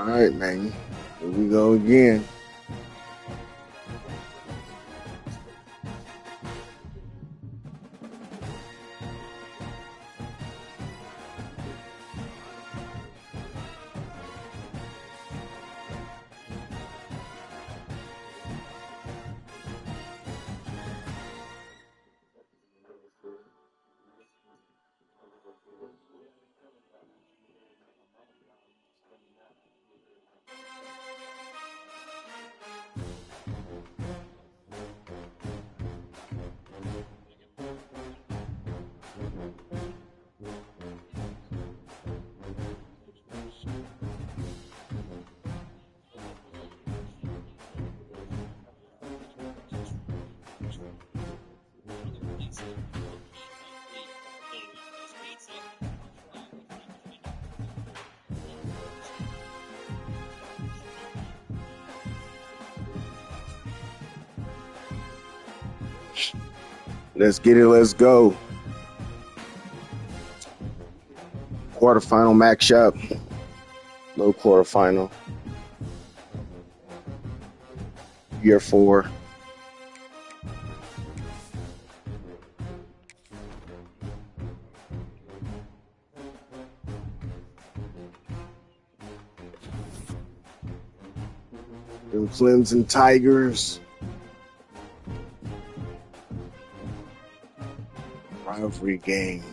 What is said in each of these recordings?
All right, man. Here we go again. Let's get it. Let's go. Quarterfinal matchup. Low quarterfinal. Year 4. The Clemson Tigers. Rivalry game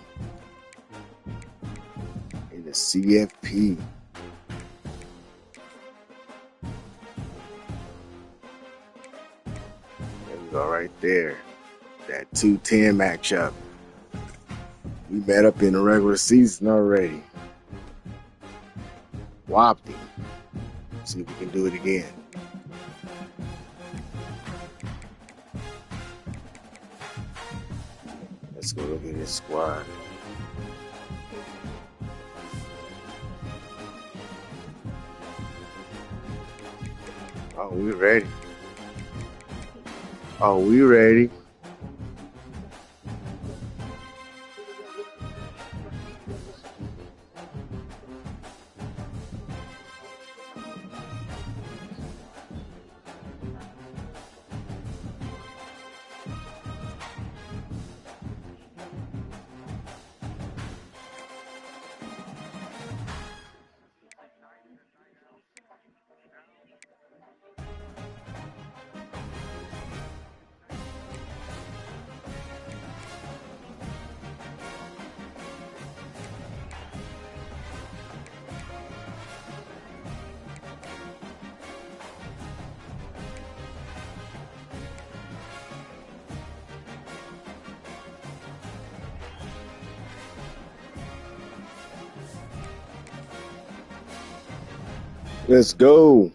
in the CFP. There we go, right there. That 2-10 matchup. We met up in the regular season already. Whopped him. See if we can do it again. Let's go look at this squad. Oh, we ready. Oh, we ready. Let's go.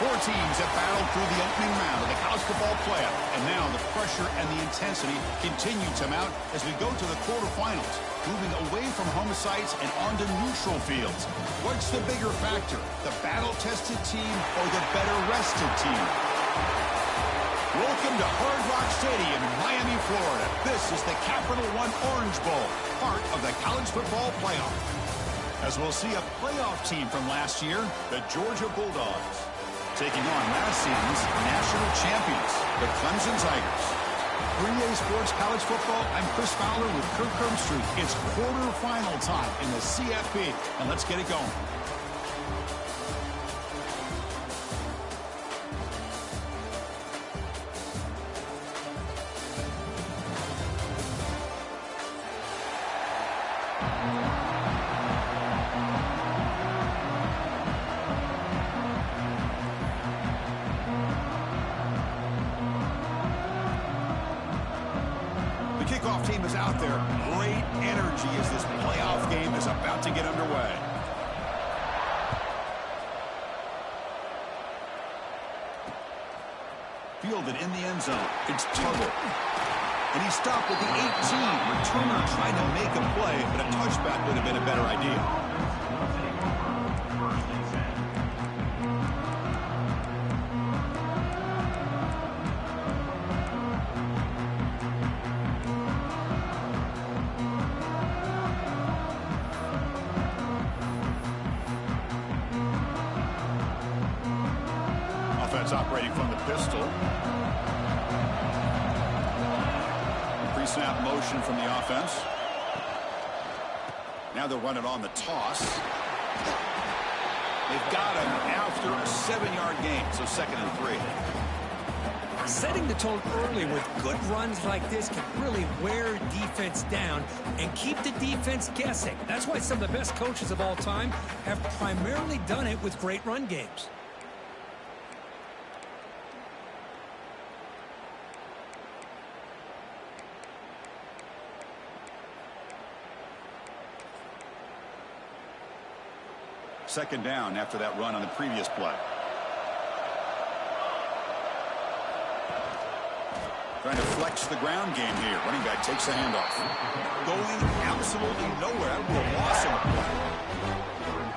Four teams have battled through the opening round of the college football playoff, and now the pressure and the intensity continue to mount as we go to the quarterfinals, moving away from home sites and onto neutral fields. What's the bigger factor, the battle-tested team or the better-rested team? Welcome to Hard Rock Stadium in Miami, Florida. This is the Capital One Orange Bowl, part of the college football playoff. As we'll see a playoff team from last year, the Georgia Bulldogs, taking on last season's national champions, the Clemson Tigers. 3A Sports College Football, I'm Chris Fowler with Kirk Herbstreit. It's quarterfinal time in the CFP, and let's get it going. The kickoff team is out there. Great energy as this playoff game is about to get underway. Fielded in the end zone. It's Tuggle. And he stopped at the 18. Returner trying to make a play, but a touchback would have been a better idea. Offense operating from the pistol. Pre-snap motion from the offense. Now they'll run it on the toss. They've got him after a 7-yard gain, so 2nd and 3. Setting the tone early with good runs like this can really wear defense down and keep the defense guessing. That's why some of the best coaches of all time have primarily done it with great run games. Second down after that run on the previous play. Trying to flex the ground game here. Running back takes the handoff. Going absolutely nowhere. That will be a loss on the play.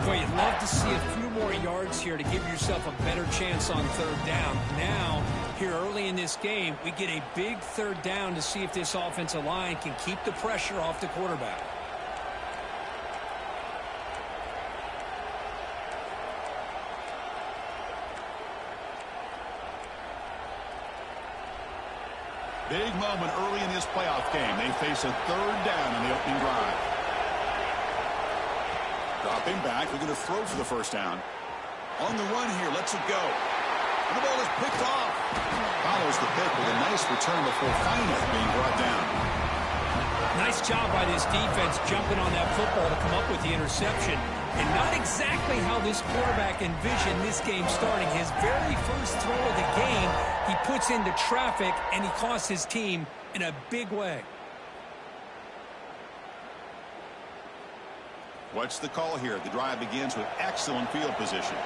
Boy, you'd love to see a few more yards here to give yourself a better chance on 3rd down. Now, here early in this game, we get a big 3rd down to see if this offensive line can keep the pressure off the quarterback. Big moment early in this playoff game. They face a 3rd down in the opening drive. Dropping back. We're going to throw for the 1st down. On the run here. Lets it go. And the ball is picked off. Follows the pick with a nice return before finally being brought down. Nice job by this defense jumping on that football to come up with the interception. And not exactly how this quarterback envisioned this game starting. His very first throw of the game, he puts into traffic, and he costs his team in a big way. What's the call here? The drive begins with excellent field position.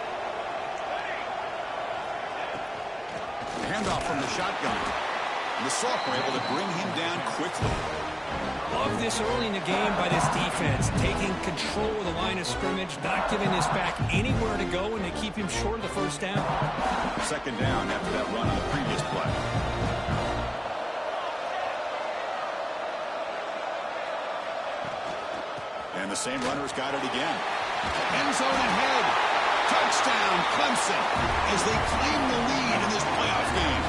Handoff from the shotgun. And the sophomore able to bring him down quickly. Love this early in the game by this defense, taking control of the line of scrimmage, not giving this back anywhere to go, and to keep him short of the 1st down. 2nd down after that run on the previous play. And the same runner's got it again. End zone ahead. Touchdown, Clemson, as they claim the lead in this playoff game.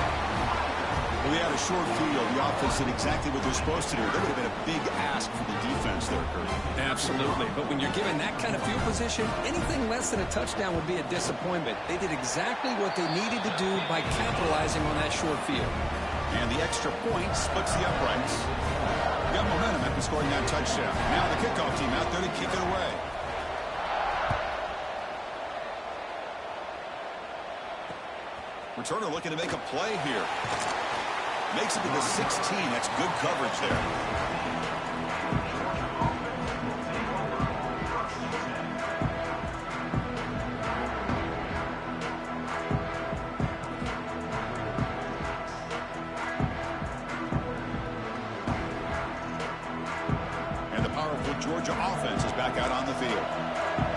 We had a short field. The offense did exactly what they're supposed to do. That would have been a big ask for the defense there, Kurt. Absolutely. But when you're given that kind of field position, anything less than a touchdown would be a disappointment. They did exactly what they needed to do by capitalizing on that short field. And the extra point splits the uprights. Got momentum after scoring that touchdown. Now the kickoff team out there to kick it away. Returner looking to make a play here. Makes it to the 16. That's good coverage there. And the powerful Georgia offense is back out on the field.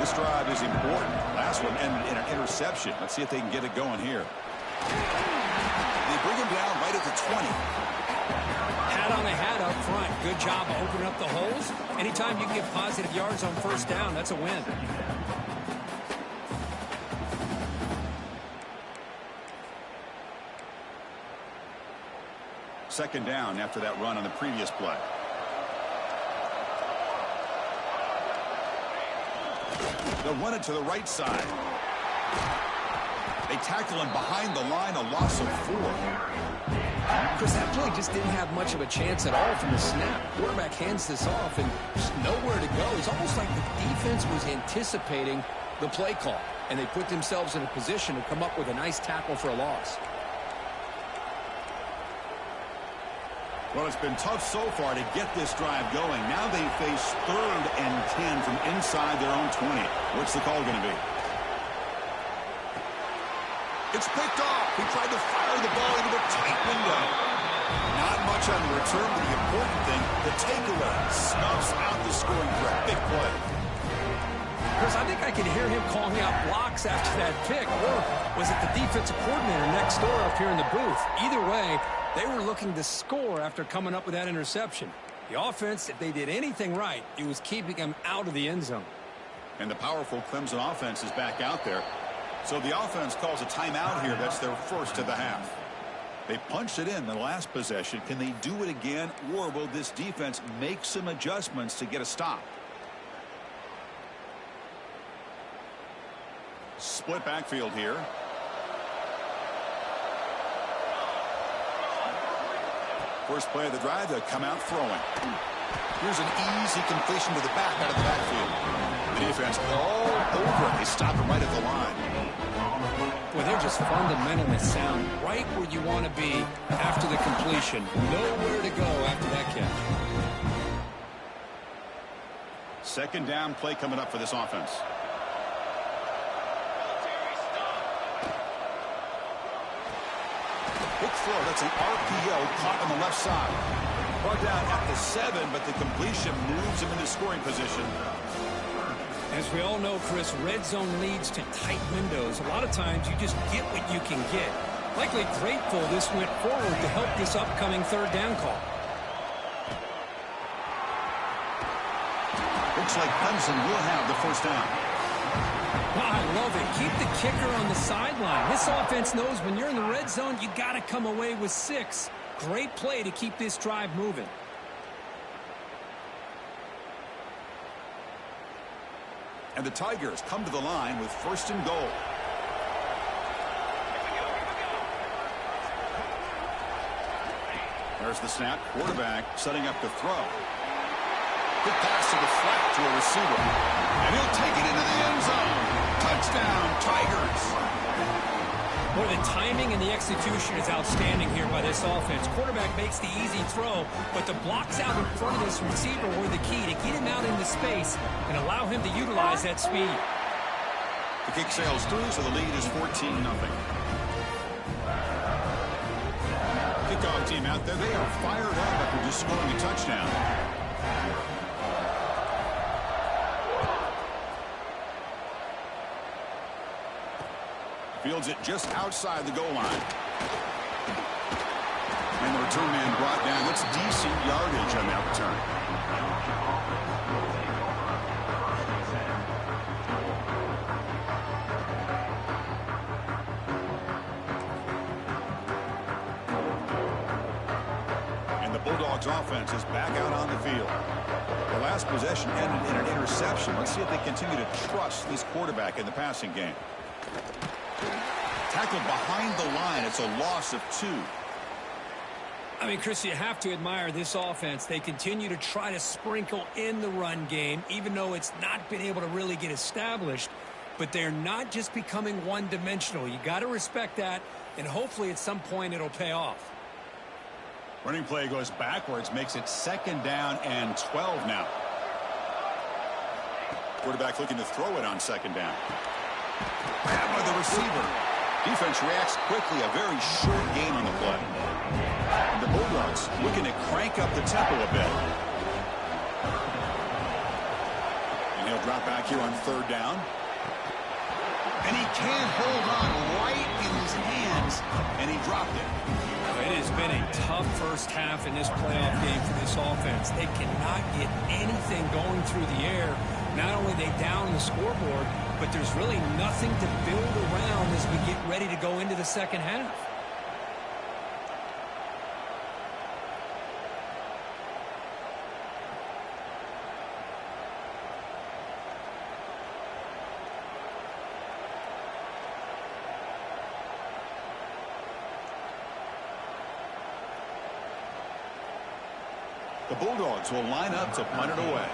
This drive is important. Last one ended in an interception. Let's see if they can get it going here. They bring him down right at the 20. Hat on a hat up front. Good job of opening up the holes. Anytime you can get positive yards on first down, that's a win. Second down after that run on the previous play. They'll run it to the right side. They tackle him behind the line, a loss of 4. Chris, that play just didn't have much of a chance at all from the snap. Quarterback hands this off and just nowhere to go. It's almost like the defense was anticipating the play call, and they put themselves in a position to come up with a nice tackle for a loss. Well, it's been tough so far to get this drive going. Now they face 3rd and 10 from inside their own 20. What's the call going to be? It's picked off. He tried to fire the ball into a tight window. Not much on the return, but the important thing, the takeaway snuffs out the scoring threat. Big play. Chris, I think I can hear him calling out blocks after that pick. Or was it the defensive coordinator next door up here in the booth? Either way, they were looking to score after coming up with that interception. The offense, if they did anything right, it was keeping them out of the end zone. And the powerful Clemson offense is back out there. So the offense calls a timeout here. That's their first of the half. They punched it in the last possession. Can they do it again, or will this defense make some adjustments to get a stop? Split backfield here. First play of the drive, they'll come out throwing. Here's an easy completion to the back out of the backfield. The defense all over it. They stop him right at the line. Well, they're just fundamentally sound, right where you want to be after the completion. Nowhere to go after that catch. Second down play coming up for this offense. Quick throw. That's an RPO caught on the left side. Brought down at the 7, but the completion moves him into scoring position. As we all know, Chris, red zone leads to tight windows. A lot of times you just get what you can get. Likely grateful this went forward to help this upcoming third down call. Looks like Clemson will have the first down. Wow, I love it. Keep the kicker on the sideline. This offense knows when you're in the red zone, you got to come away with 6. Great play to keep this drive moving. And the Tigers come to the line with first and goal. There's the snap. Quarterback setting up the throw. Quick pass to the flat to a receiver. And he'll take it into the end zone. Touchdown, Tigers. Boy, the timing and the execution is outstanding here by this offense. Quarterback makes the easy throw, but the blocks out in front of this receiver were the key to get him out into space and allow him to utilize that speed. The kick sails through, so the lead is 14-0. Kickoff team out there, they are fired up after just scoring a touchdown. Fields it just outside the goal line. And the return man brought down. That's decent yardage on that return. And the Bulldogs offense is back out on the field. The last possession ended in an interception. Let's see if they continue to trust this quarterback in the passing game. Tackled behind the line. It's a loss of 2. I mean, Chris, you have to admire this offense. They continue to try to sprinkle in the run game, even though it's not been able to really get established. But they're not just becoming one-dimensional. You got to respect that, and hopefully at some point it'll pay off. Running play goes backwards, makes it second down and 12 now. Quarterback looking to throw it on second down. Grabbed by the receiver. Defense reacts quickly, a very short gain on the play. And the Bulldogs looking to crank up the tempo a bit. And he'll drop back here on third down. And he can't hold on right in his hands, and he dropped it. It has been a tough first half in this playoff game for this offense. They cannot get anything going through the air. Not only are they down the scoreboard, but there's really nothing to build around as we get ready to go into the second half. The Bulldogs will line up to punt it away.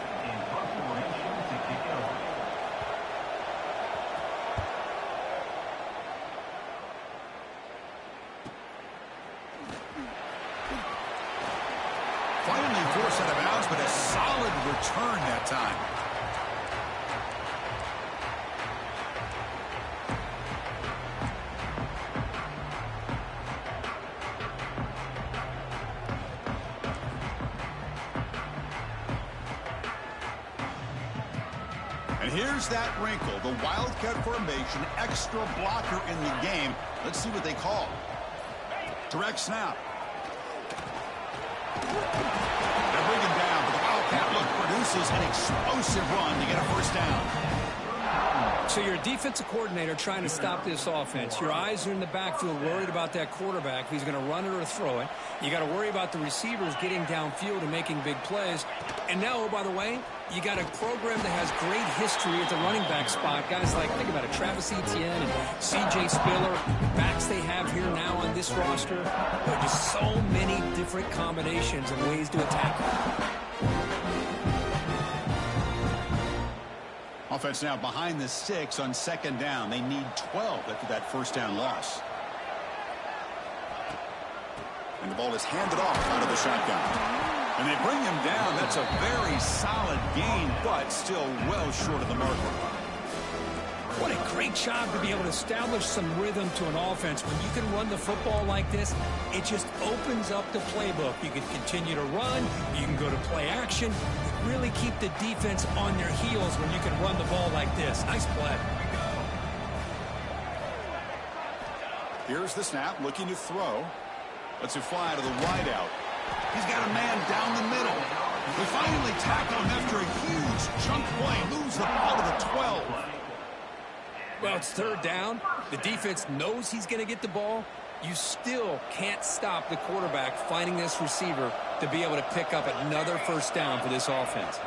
Finally forced out of bounds, but a solid return that time. And here's that wrinkle, the Wildcat formation, extra blocker in the game. Let's see what they call. Direct snap. They're bringing down, but the Wildcat look produces an explosive run to get a first down. So you're a defensive coordinator trying to stop this offense. Your eyes are in the backfield worried about that quarterback, if he's going to run it or throw it. You got to worry about the receivers getting downfield and making big plays. And now, oh, by the way, you got a program that has great history at the running back spot. Guys like, think about it, Travis Etienne and C.J. Spiller, backs they have here now on this roster. There are just so many different combinations and ways to attack them. Offense now behind the 6 on second down. They need 12 after that first down loss. And the ball is handed off out of the shotgun. And they bring him down. That's a very solid gain, but still well short of the marker. What a great job to be able to establish some rhythm to an offense. When you can run the football like this, it just opens up the playbook. You can continue to run. You can go to play action. Really keep the defense on their heels when you can run the ball like this. Nice play. Here's the snap, looking to throw. Lets it fly to the wideout. He's got a man down the middle. They finally tackle him after a huge chunk play. Moves the ball to the 12. Well, it's third down. The defense knows he's going to get the ball. You still can't stop the quarterback finding this receiver to be able to pick up another first down for this offense.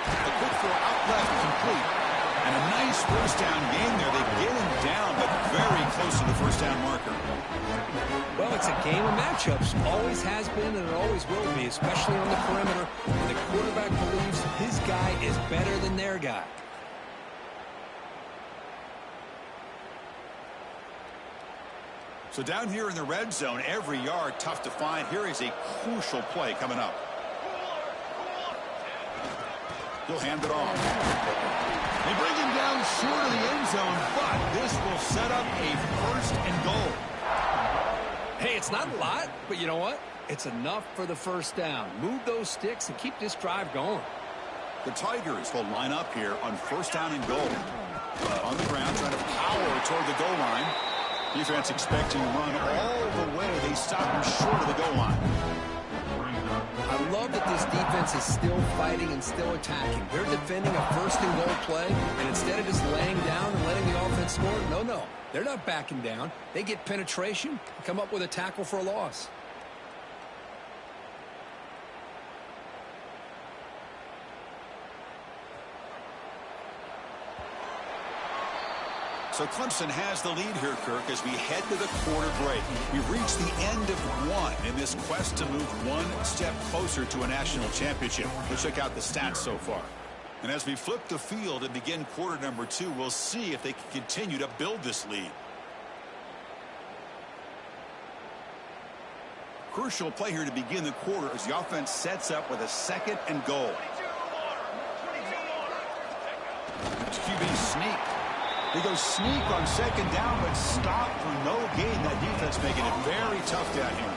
A quick throw out left, complete. And a nice first down gain there. They get him down, but very close to the first down marker. Well, it's a game of matchups. Always has been and it always will be, especially on the perimeter. And the quarterback believes his guy is better than their guy. So down here in the red zone, every yard tough to find. Here is a crucial play coming up. He'll hand it off. They bring him down short of the end zone, but this will set up a first and goal. Hey, it's not a lot, but you know what? It's enough for the first down. Move those sticks and keep this drive going. The Tigers will line up here on first down and goal. On the ground, trying to power toward the goal line. Defense expecting to run all the way. They stop him short of the goal line. I love that this defense is still fighting and still attacking. They're defending a first and goal play, and instead of just laying down and letting the offense score, no. They're not backing down. They get penetration and come up with a tackle for a loss. So Clemson has the lead here, Kirk, as we head to the quarter break. We've reached the end of one in this quest to move one step closer to a national championship. Let's check out the stats so far. And as we flip the field and begin quarter number 2, we'll see if they can continue to build this lead. Crucial play here to begin the quarter as the offense sets up with a second and goal. QB sneak. They go sneak on second down, but stop for no gain. That defense making it very tough down here.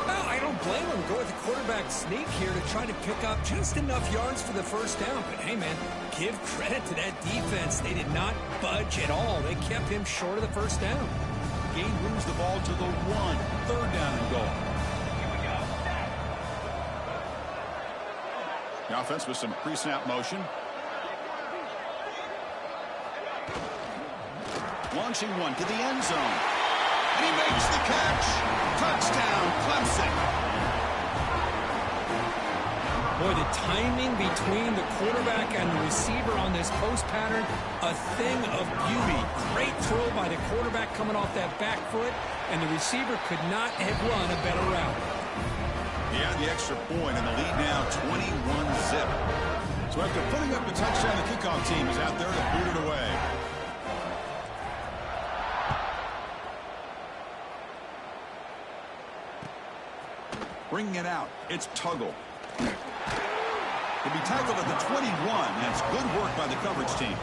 Well, I don't blame him. Go with the quarterback sneak here to try to pick up just enough yards for the first down. But, hey, man, give credit to that defense. They did not budge at all. They kept him short of the first down. Gain moves the ball to the 1, 3rd down and goal. The offense with some pre-snap motion. Launching one to the end zone. And he makes the catch. Touchdown, Clemson. Boy, the timing between the quarterback and the receiver on this post pattern, a thing of beauty. Great throw by the quarterback coming off that back foot, and the receiver could not have run a better route. Yeah, the extra point, and the lead now 21-zip. So after putting up the touchdown, the kickoff team is out there to boot it away. Bringing it out, it's Tuggle. He'll be tackled at the 21. That's good work by the coverage team.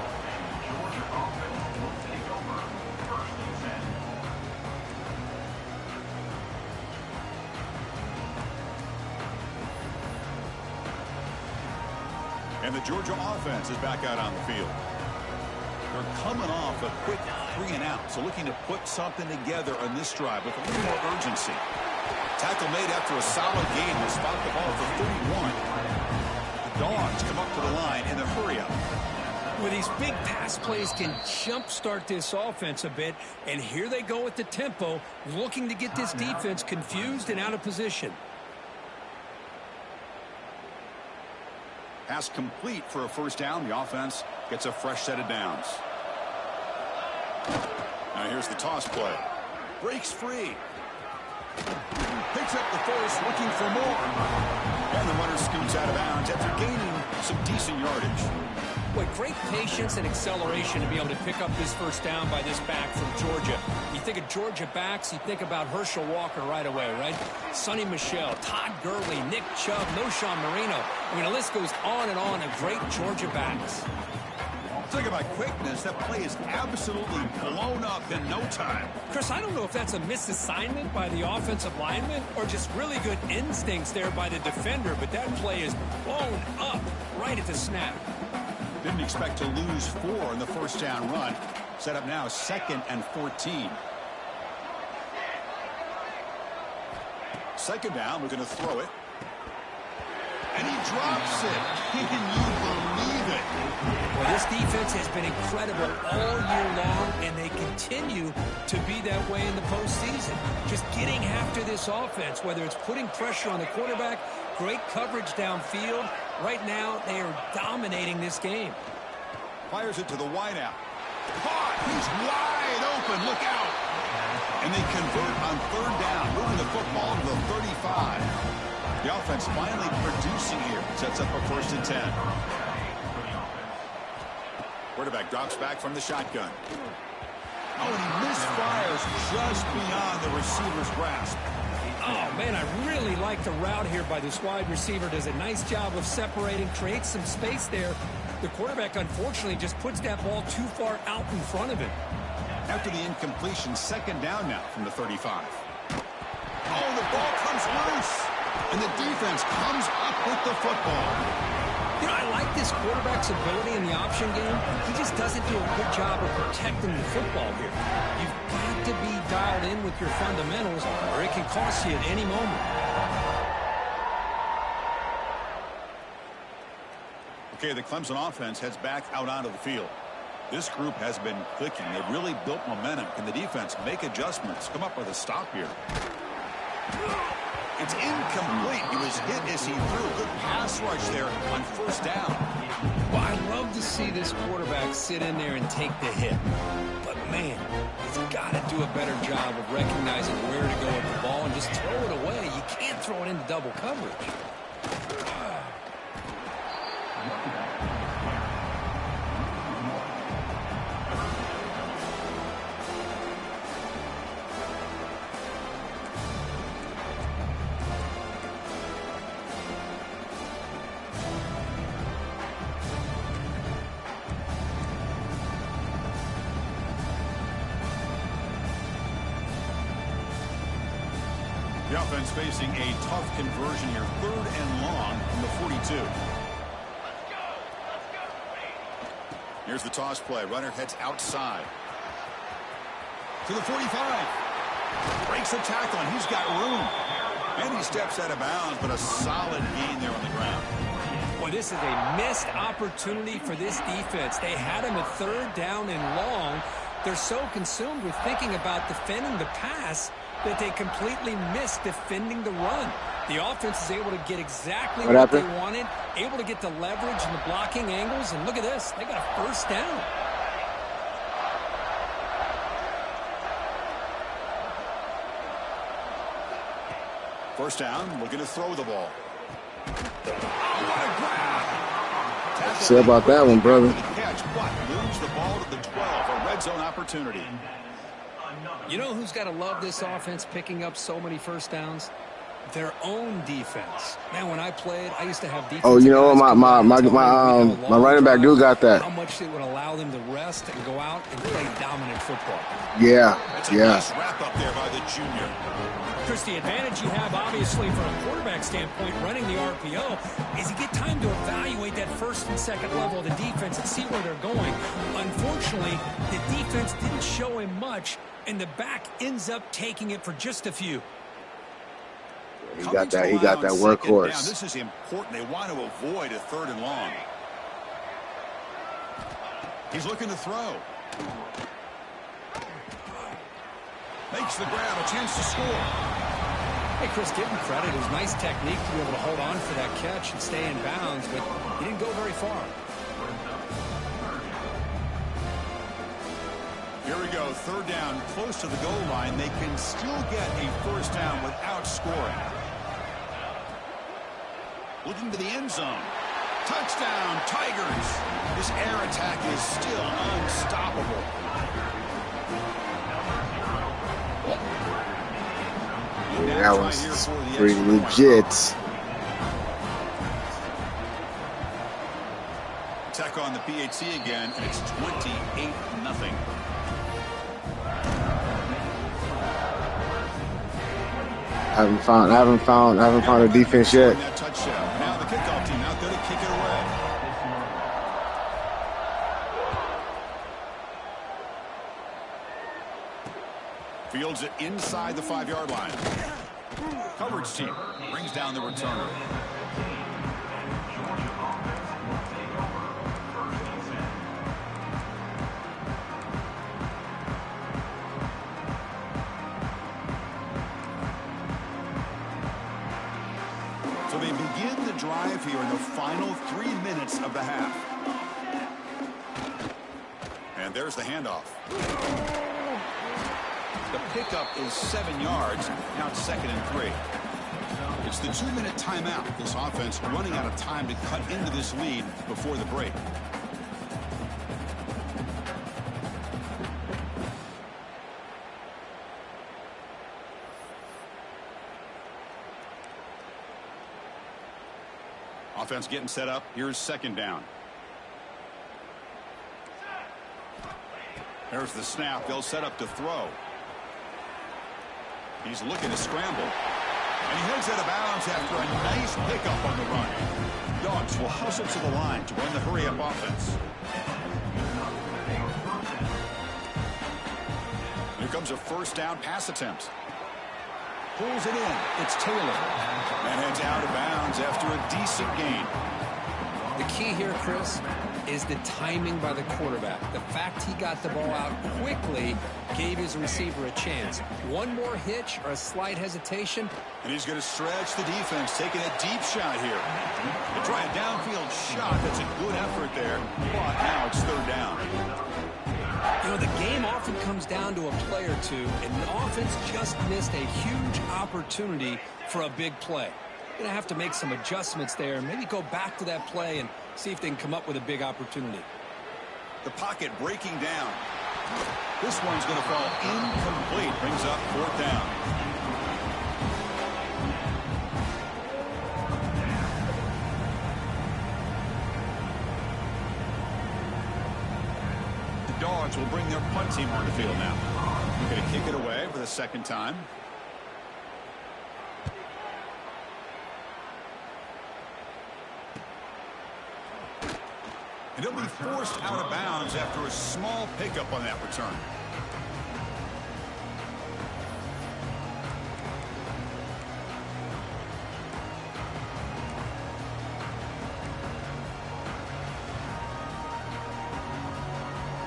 And the Georgia offense is back out on the field. They're coming off a quick 3-and-out, so looking to put something together on this drive with a little more urgency. Tackle made after a solid game will spot the ball for 31. The Dogs come up to the line in a hurry-up. Well, these big pass plays can jumpstart this offense a bit, and here they go with the tempo, looking to get this defense confused and out of position. Pass complete for a first down. The offense gets a fresh set of downs. Now here's the toss play. Breaks free. Picks up the first, looking for more. And the runner scoots out of bounds after gaining some decent yardage. Boy, great patience and acceleration to be able to pick up this first down by this back from Georgia. You think of Georgia backs, you think about Herschel Walker right away, right? Sonny Michel, Todd Gurley, Nick Chubb, Noshawn Marino. I mean, the list goes on and on of great Georgia backs. Talk about quickness. That play is absolutely blown up in no time. Chris, I don't know if that's a misassignment by the offensive lineman or just really good instincts there by the defender, but that play is blown up right at the snap. Didn't expect to lose 4 in the first down run. Set up now 2nd and 14. 2nd down, we're going to throw it. And he drops it. Can you believe it? Well, this defense has been incredible all year long, and they continue to be that way in the postseason. Just getting after this offense, whether it's putting pressure on the quarterback, great coverage downfield. Right now, they are dominating this game. Fires it to the wideout. Caught! He's wide open. Look out! And they convert on 3rd down, moving the football to the 35. The offense finally producing here. Sets up a 1st and 10. Quarterback drops back from the shotgun. Oh, and he misfires just beyond the receiver's grasp. Oh, man, I really like the route here by this wide receiver. Does a nice job of separating, creates some space there. The quarterback, unfortunately, just puts that ball too far out in front of him. After the incompletion, 2nd down now from the 35. Oh, the ball comes loose. And the defense comes up with the football. You know, I like this quarterback's ability in the option game. He just doesn't do a good job of protecting the football here. You've got to be dialed in with your fundamentals, or it can cost you at any moment. Okay, the Clemson offense heads back out onto the field. This group has been clicking. They've really built momentum. Can the defense make adjustments? Come up with a stop here. It's incomplete. He was hit as he threw. Good pass rush there on 1st down. Well, I'd love to see this quarterback sit in there and take the hit. But, man, he's got to do a better job of recognizing where to go with the ball and just throw it away. You can't throw it into double coverage. The offense facing a tough conversion here. 3rd and long from the 42. Here's the toss play. Runner heads outside. To the 45. Breaks the tackle, and he's got room. And he steps out of bounds, but a solid gain there on the ground. Boy, this is a missed opportunity for this defense. They had him at 3rd down and long. They're so consumed with thinking about defending the pass that they completely missed defending the run. The offense is able to get exactly what they wanted, able to get the leverage and the blocking angles, and look at this. They got a 1st down. First down, looking to throw the ball. Oh, what a grab! Say about that one, brother. Catch, but moves the ball to the 12, a red zone opportunity. You know who's got to love this offense picking up so many 1st downs? Their own defense. Man, when I played, I used to have defense. Oh, you know what? My running back dude got that. How much it would allow them to rest and go out and play dominant football. Yeah, That's a nice wrap up there by the junior. Chris, the advantage you have, obviously, from a quarterback standpoint, running the RPO, is you get time to evaluate that 1st and 2nd level of the defense and see where they're going. Unfortunately, the defense didn't show him much, and the back ends up taking it for just a few. He got that workhorse. This is important. They want to avoid a 3rd and long. He's looking to throw. Makes the grab, a chance to score. Hey, Chris, give him credit. It was nice technique to be able to hold on for that catch and stay in bounds, but he didn't go very far. Here we go, 3rd down, close to the goal line. They can still get a 1st down without scoring. Looking to the end zone. Touchdown, Tigers. This air attack is still unstoppable. That was pretty legit. Tech on the PAT again, and it's 28-0. I haven't found a defense yet. That touchdown. Now the kickoff team out there to kick it away. Fields it inside the 5-yard line. Coverage team brings down the returner. So they begin the drive here in the final 3 minutes of the half. And there's the handoff. The pickup is 7 yards. Now it's 2nd and 3. It's the 2-minute timeout. This offense running out of time to cut into this lead before the break. Offense getting set up. Here's 2nd down. There's the snap. They'll set up to throw. He's looking to scramble. And he heads out of bounds after a nice pickup on the run. Dogs will hustle to the line to run the hurry-up offense. Here comes a 1st down pass attempt. Pulls it in. It's Taylor. And heads out of bounds after a decent gain. The key here, Chris, is the timing by the quarterback. The fact he got the ball out quickly gave his receiver a chance. One more hitch or a slight hesitation. And he's going to stretch the defense, taking a deep shot here. They try a downfield shot. That's a good effort there. But now it's 3rd down. You know, the game often comes down to a play or two, and the offense just missed a huge opportunity for a big play. Going to have to make some adjustments there and maybe go back to that play and see if they can come up with a big opportunity. The pocket breaking down. This one's going to fall incomplete. Brings up 4th down. The Dogs will bring their punt team on the field now. They're going to kick it away for the 2nd time. And he'll be forced out of bounds after a small pickup on that return.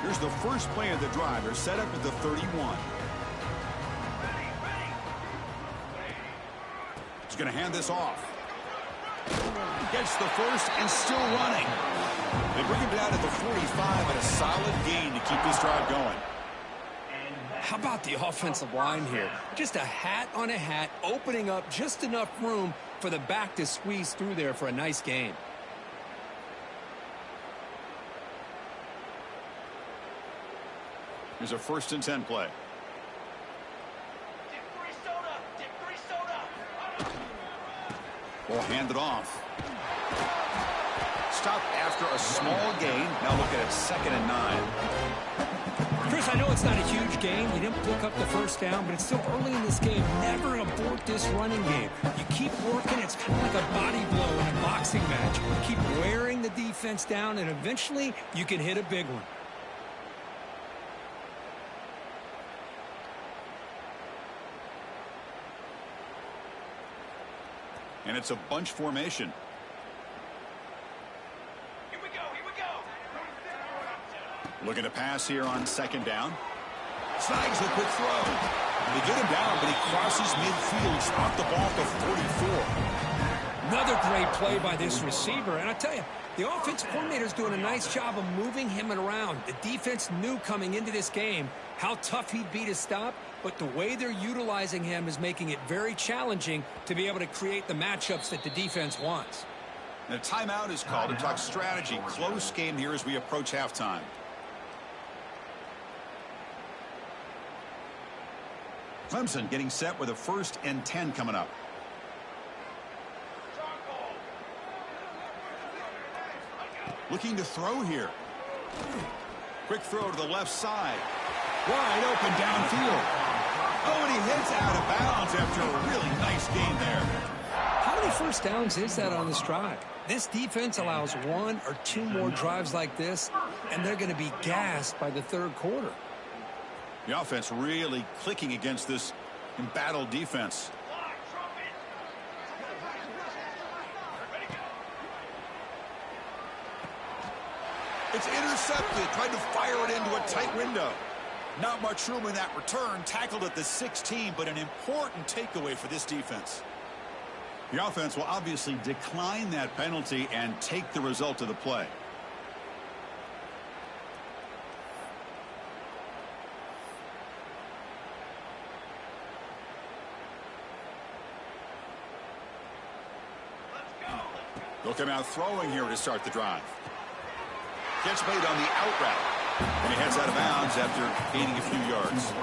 Here's the first play of the drive. They're set up at the 31. He's going to hand this off. Gets the first and still running. They bring him down at the 45 and a solid gain to keep this drive going. How about the offensive line here? Just a hat on a hat, opening up just enough room for the back to squeeze through there for a nice gain. Here's a 1st and 10 play. Ball handed off. Stop after a small gain. Now look at it, 2nd and 9. Chris, I know it's not a huge gain. You didn't pick up the first down, but it's still early in this game. Never abort this running game. You keep working. It's kind of like a body blow in a boxing match. You keep wearing the defense down, and eventually you can hit a big one. And it's a bunch formation. Here we go, here we go. Looking to pass here on 2nd down. Snags the quick throw. They get him down, but he crosses midfield, stopped the ball to 44. Another great play by this receiver. And I tell you, the offense coordinator's doing a nice job of moving him around. The defense knew coming into this game how tough he'd be to stop, but the way they're utilizing him is making it very challenging to be able to create the matchups that the defense wants. And a timeout is called to talk strategy. Close game here as we approach halftime. Clemson getting set with a 1st and 10 coming up. Looking to throw here. Quick throw to the left side. Wide open downfield. Oh, and he hits out of bounds after a really nice game there. How many first downs is that on this drive? This defense allows 1 or 2 more drives like this, and they're going to be gassed by the 3rd quarter. The offense really clicking against this embattled defense. It's intercepted. Tried to fire it into a tight window. Not much room in that return. Tackled at the 16, but an important takeaway for this defense. The offense will obviously decline that penalty and take the result of the play. They'll come out throwing here to start the drive. Catch made on the out route. And he heads out of bounds after gaining a few yards.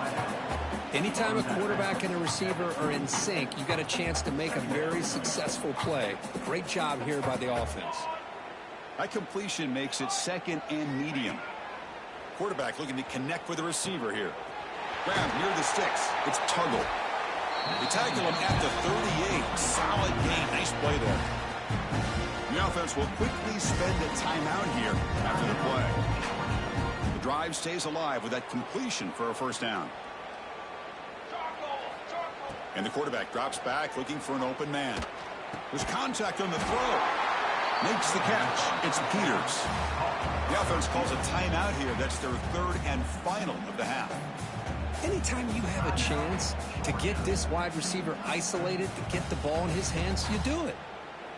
Anytime a quarterback and a receiver are in sync, you got a chance to make a very successful play. Great job here by the offense. That completion makes it 2nd and medium. Quarterback looking to connect with the receiver here. Grab near the sticks. It's Tuggle. They tackle him at the 38. Solid gain. Nice play there. The offense will quickly spend a timeout here after the play. The drive stays alive with that completion for a 1st down. And the quarterback drops back looking for an open man. There's contact on the throw. Makes the catch. It's Peters. The offense calls a timeout here. That's their 3rd and final of the half. Anytime you have a chance to get this wide receiver isolated, to get the ball in his hands, you do it.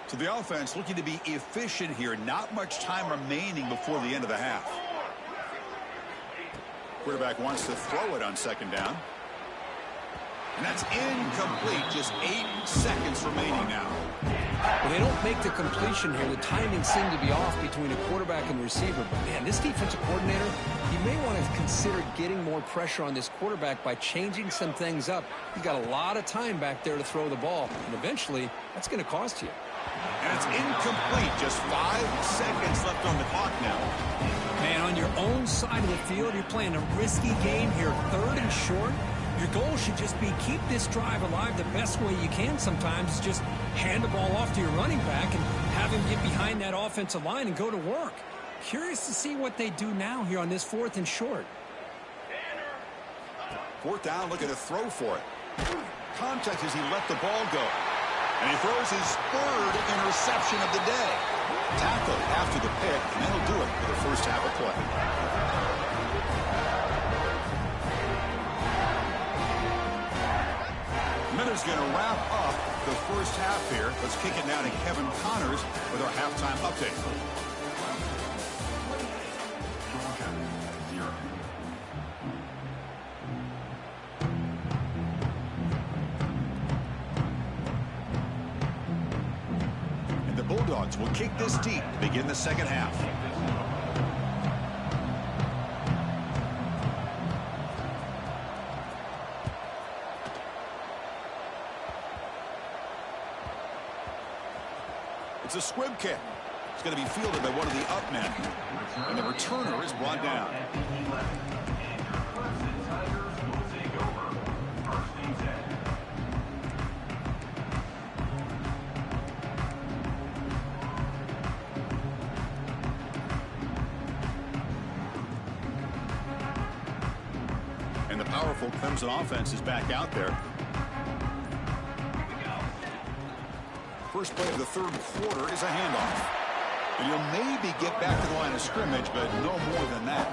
So the offense looking to be efficient here. Not much time remaining before the end of the half. Quarterback wants to throw it on 2nd down. And that's incomplete. Just 8 seconds remaining now. Well, they don't make the completion here. The timing seemed to be off between a quarterback and receiver. But, man, this defensive coordinator, he may want to consider getting more pressure on this quarterback by changing some things up. He's got a lot of time back there to throw the ball. And eventually, that's going to cost you. And it's incomplete. Just 5 seconds left on the clock now. Man, on your own side of the field, you're playing a risky game here. 3rd and short. Your goal should just be keep this drive alive the best way you can sometimes. Just hand the ball off to your running back and have him get behind that offensive line and go to work. Curious to see what they do now here on this 4th and short. 4th down, looking to throw for it. Contact as he let the ball go. And he throws his 3rd interception of the day. Tackled after the pick, and that'll do it for the first half of play. Miller's going to wrap up the first half here. Let's kick it now to Kevin Connors with our halftime update. And the Bulldogs will kick this deep to begin the second half. It's a squib kick. It's going to be fielded by one of the up men. And the returner is brought down. And the powerful Clemson offense is back out there. First play of the 3rd quarter is a handoff. And you'll maybe get back to the line of scrimmage, but no more than that.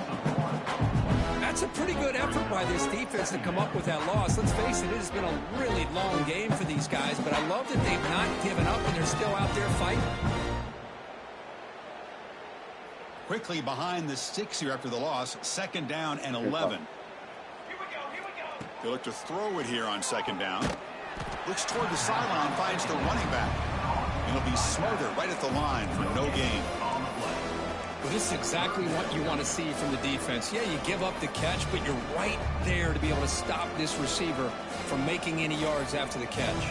That's a pretty good effort by this defense to come up with that loss. Let's face it, it has been a really long game for these guys, but I love that they've not given up and they're still out there fighting. Quickly behind the sticks here after the loss, 2nd down and 11. They look to throw it here on 2nd down. Looks toward the sideline, finds the running back. And he'll be smothered right at the line for no gain. Well, this is exactly what you want to see from the defense. Yeah, you give up the catch, but you're right there to be able to stop this receiver from making any yards after the catch.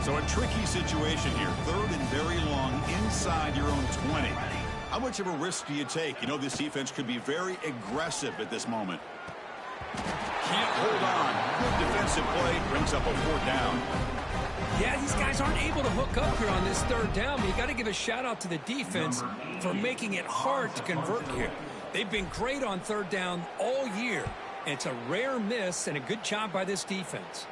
So a tricky situation here. 3rd and very long inside your own 20. How much of a risk do you take? You know this defense could be very aggressive at this moment. Can't hold on. Good defensive play. Brings up a 4th down. Yeah, these guys aren't able to hook up here on this 3rd down, but you got to give a shout out to the defense for making it hard to convert here. They've been great on 3rd down all year. And it's a rare miss and a good job by this defense.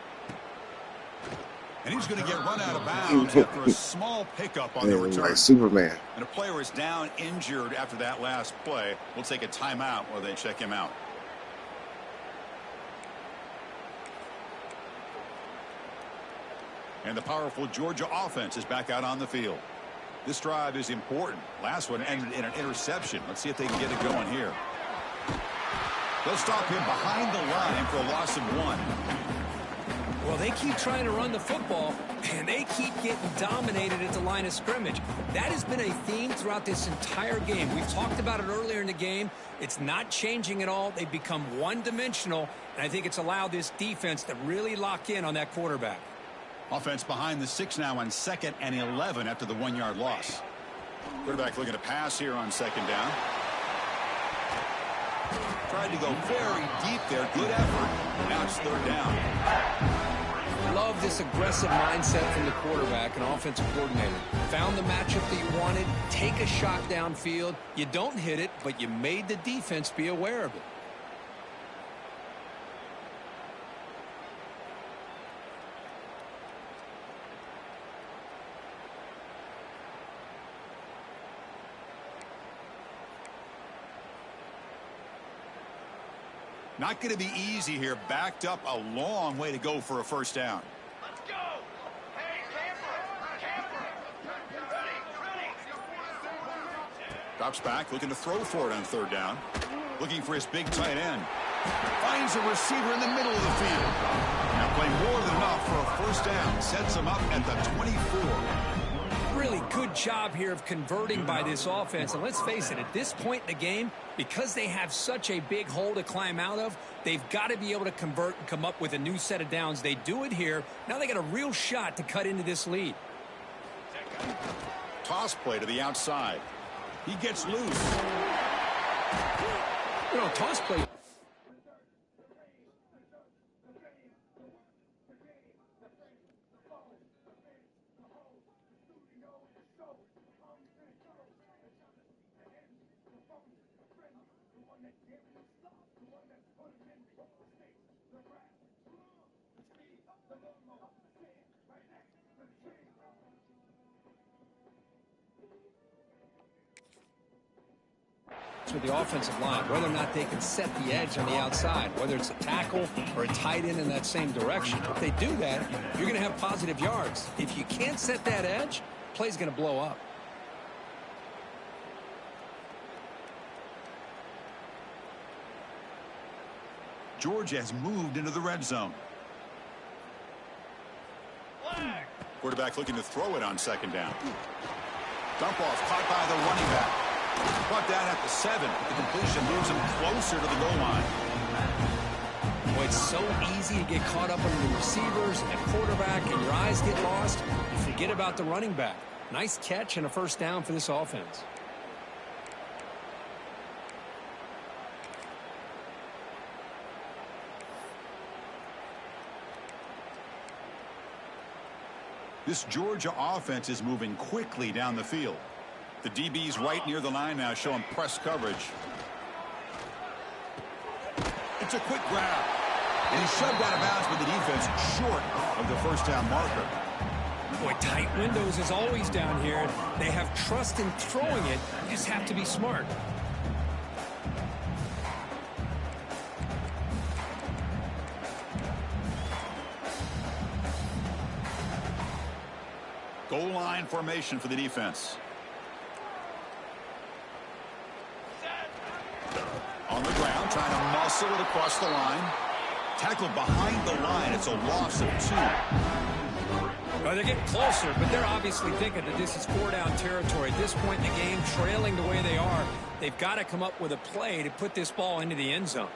And he's going to get run out of bounds after a small pickup on the return. Like Superman. And a player is down injured after that last play. We'll take a timeout while they check him out. And the powerful Georgia offense is back out on the field. This drive is important. Last one ended in an interception. Let's see if they can get it going here. They'll stop him behind the line for a loss of 1. Well, they keep trying to run the football, and they keep getting dominated at the line of scrimmage. That has been a theme throughout this entire game. We've talked about it earlier in the game. It's not changing at all. They've become one-dimensional, and I think it's allowed this defense to really lock in on that quarterback. Offense behind the 6 now on 2nd and 11 after the 1-yard loss. Quarterback looking to pass here on 2nd down. Tried to go very deep there. Good effort. Now it's 3rd down. Love this aggressive mindset from the quarterback and offensive coordinator. Found the matchup that you wanted. Take a shot downfield. You don't hit it, but you made the defense be aware of it. Not going to be easy here. Backed up a long way to go for a first down. Let's go. Hey, camper. Ready. Drops back, looking to throw for it on 3rd down. Looking for his big tight end. Finds a receiver in the middle of the field. Now playing more than enough for a first down. Sets him up at the 24. Really good job here of converting by this offense. And let's face it, at this point in the game, because they have such a big hole to climb out of, they've got to be able to convert and come up with a new set of downs. They do it here. Now they got a real shot to cut into this lead. Toss play to the outside. He gets loose. You know, toss play. With the offensive line, whether or not they can set the edge on the outside, whether it's a tackle or a tight end in that same direction. If they do that, you're going to have positive yards. If you can't set that edge, play's going to blow up. Georgia has moved into the red zone. Quarterback looking to throw it on second down. Dump off caught by the running back. Brought down at the 7. The completion moves him closer to the goal line. Boy, it's so easy to get caught up on the receivers and quarterback, and your eyes get lost. You forget about the running back. Nice catch and a first down for this offense. This Georgia offense is moving quickly down the field. The DB's right near the line now, showing press coverage. It's a quick grab. And he's shoved out of bounds by the defense short of the first down marker. Boy, tight windows is always down here. They have trust in throwing it. You just have to be smart. Goal line formation for the defense. On the ground, trying to muscle it across the line. Tackled behind the line. It's a loss of 2. Well, they're getting closer, but they're obviously thinking that this is 4-down territory. At this point in the game, trailing the way they are, they've got to come up with a play to put this ball into the end zone.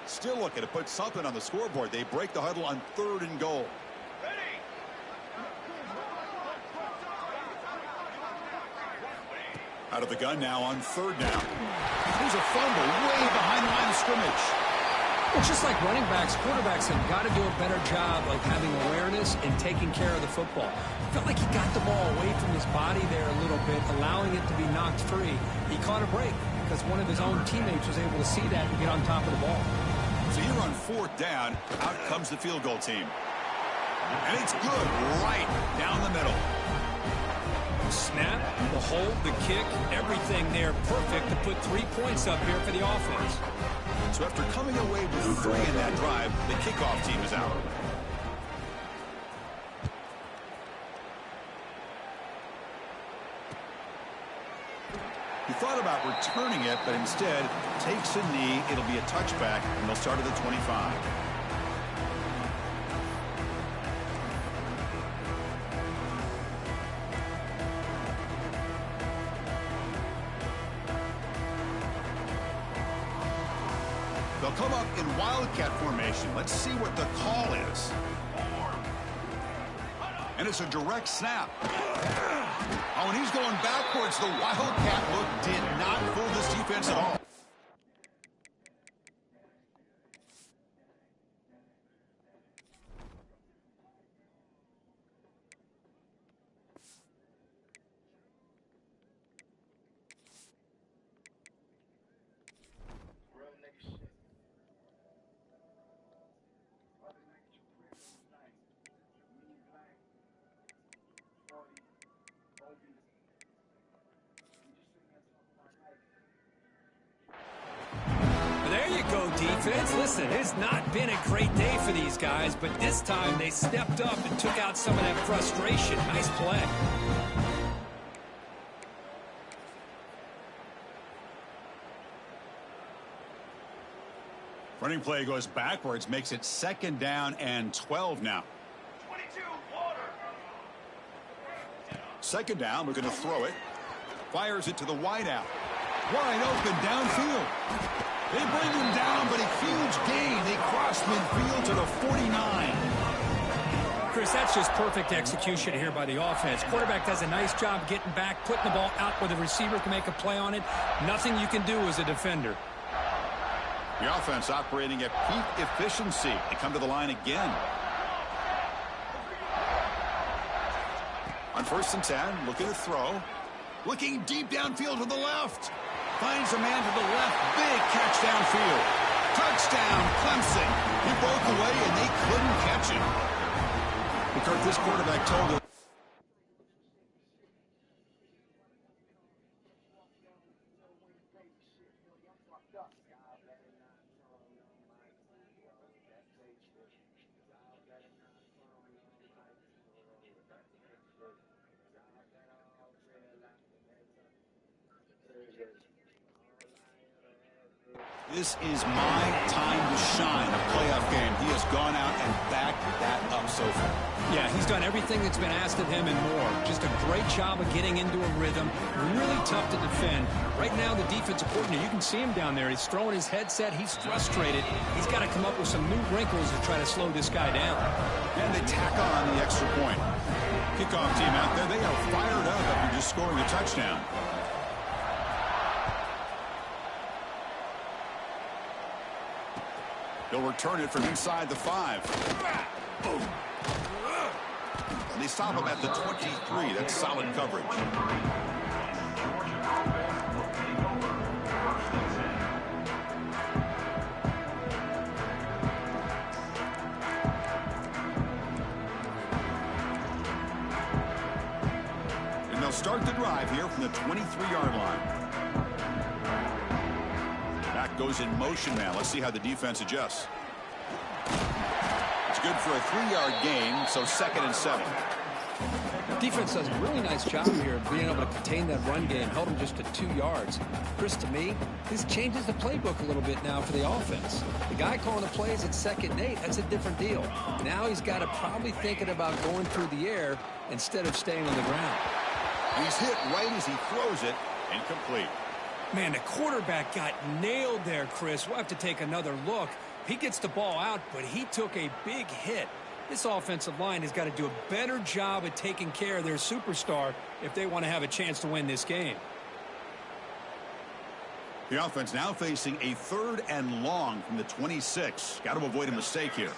Still looking to put something on the scoreboard. They break the huddle on 3rd and goal. Out of the gun now on 3rd down. There's a fumble way behind the line of scrimmage. Well, just like running backs, quarterbacks have got to do a better job of having awareness and taking care of the football. Felt like he got the ball away from his body there a little bit, allowing it to be knocked free. He caught a break because one of his own teammates was able to see that and get on top of the ball. So here on 4th down, out comes the field goal team. And it's good right down the middle. Snap, the hold, the kick, everything there perfect to put 3 points up here for the offense. So after coming away with 3 in that drive, the kickoff team is out. He thought about returning it, but instead takes a knee. It'll be a touchback, and they'll start at the 25. They'll come up in wildcat formation. Let's see what the call is. And it's a direct snap. Oh, and he's going backwards. The wildcat look did not fool this defense at all. Defense, listen, it's not been a great day for these guys, but this time they stepped up and took out some of that frustration. Nice play. Running play goes backwards, makes it 2nd down and 12 now. 22, water. 2nd down, we're going to throw it. Fires it to the wideout. Wide open downfield. They bring him down, but a huge gain. They cross midfield to the 49. Chris, that's just perfect execution here by the offense. Quarterback does a nice job getting back, putting the ball out where the receiver can make a play on it. Nothing you can do as a defender. The offense operating at peak efficiency. They come to the line again. On 1st and 10, looking to throw. Looking deep downfield to the left. Finds a man to the left. Big catch downfield. Touchdown, Clemson. He broke away, and they couldn't catch him. Because this quarterback told him. This is my time to shine, a playoff game. He has gone out and backed that up so far. Yeah, he's done everything that's been asked of him and more. Just a great job of getting into a rhythm. Really tough to defend. Right now, the defensive coordinator, you can see him down there. He's throwing his headset. He's frustrated. He's got to come up with some new wrinkles to try to slow this guy down. And they tack on the extra point. Kickoff team out there. They are fired up after just scoring a touchdown. They'll return it from inside the 5. And they stop him at the 23. That's solid coverage. And they'll start the drive here from the 23-yard line. Goes in motion now. Let's see how the defense adjusts. It's good for a 3-yard gain, so 2nd and 7. Defense does a really nice job here of being able to contain that run game, held him just to 2 yards. Chris, to me, this changes the playbook a little bit now for the offense. The guy calling the plays at 2nd and 8, that's a different deal. Now he's got to probably thinking about going through the air instead of staying on the ground. He's hit right as he throws it, incomplete. Man, the quarterback got nailed there, Chris. We'll have to take another look. He gets the ball out, but he took a big hit. This offensive line has got to do a better job at taking care of their superstar if they want to have a chance to win this game. The offense now facing a 3rd and long from the 26. Got to avoid a mistake here.